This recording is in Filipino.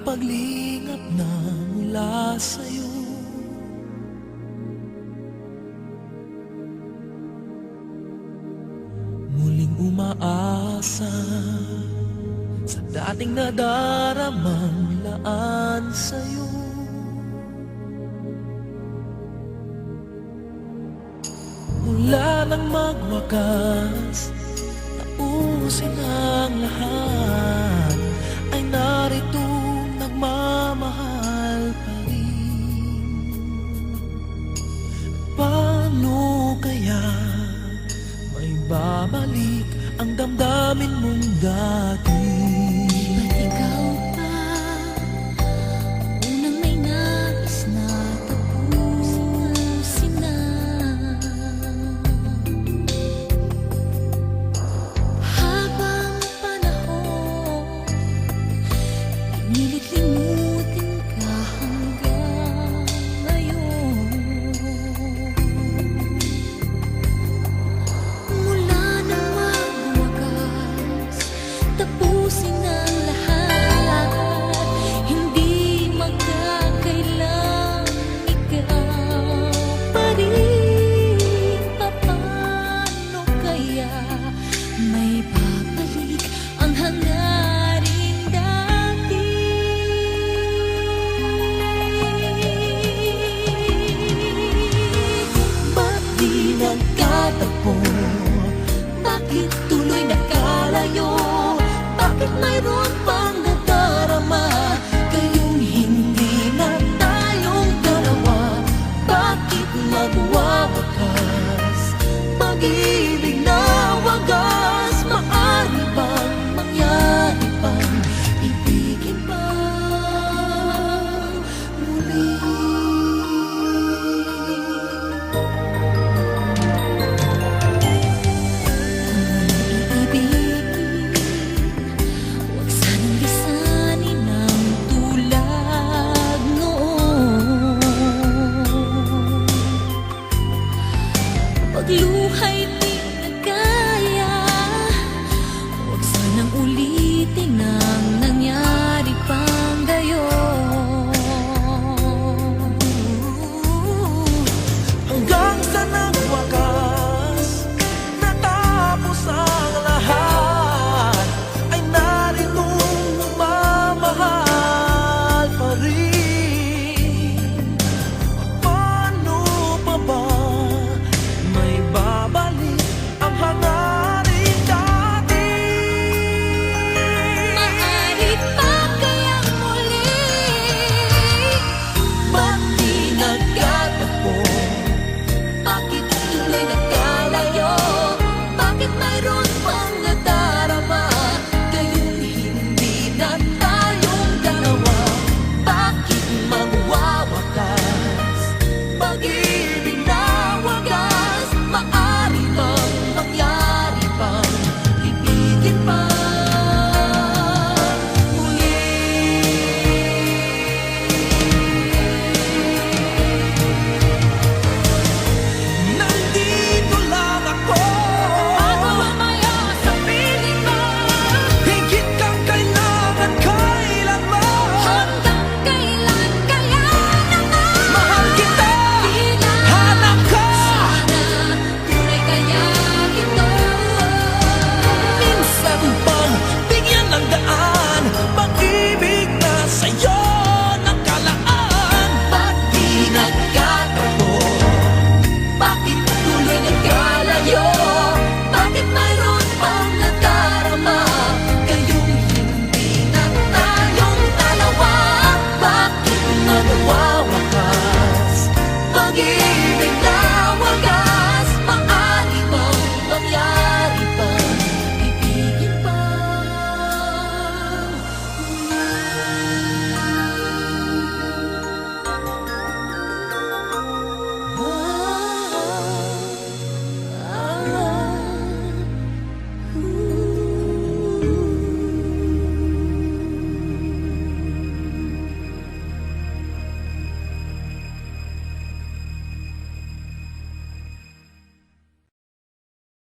paglingap na mula sa'yo. Muling umaasa sa dating nadaramang laan sa'yo. Mula nang magwakas, tapusin ang lahat, ay narito nagmamahal pa rin. Paano kaya may babalik ang damdamin mong dati? Ba't ikaw pa unang may nais na tapusin na? Habang panahon, pinilit limutin ka hanggang ngayon. Mula nang magwakas, tapusin ang lahat, hindi magkakailang ikaw pa rin. Paano kaya may babalik ang hangarin dati? Ba't di nagkatagpo? Bakit tuloy nakalayo? Bakit mayroon pang nadarama kayong hindi na tayong dalawa? Bakit magwawakas pag-ibig na wagas? Maaari bang mangyari pang ibigin pa muli? Huwag sanang lisanin ang tulad noon. Pagluha'y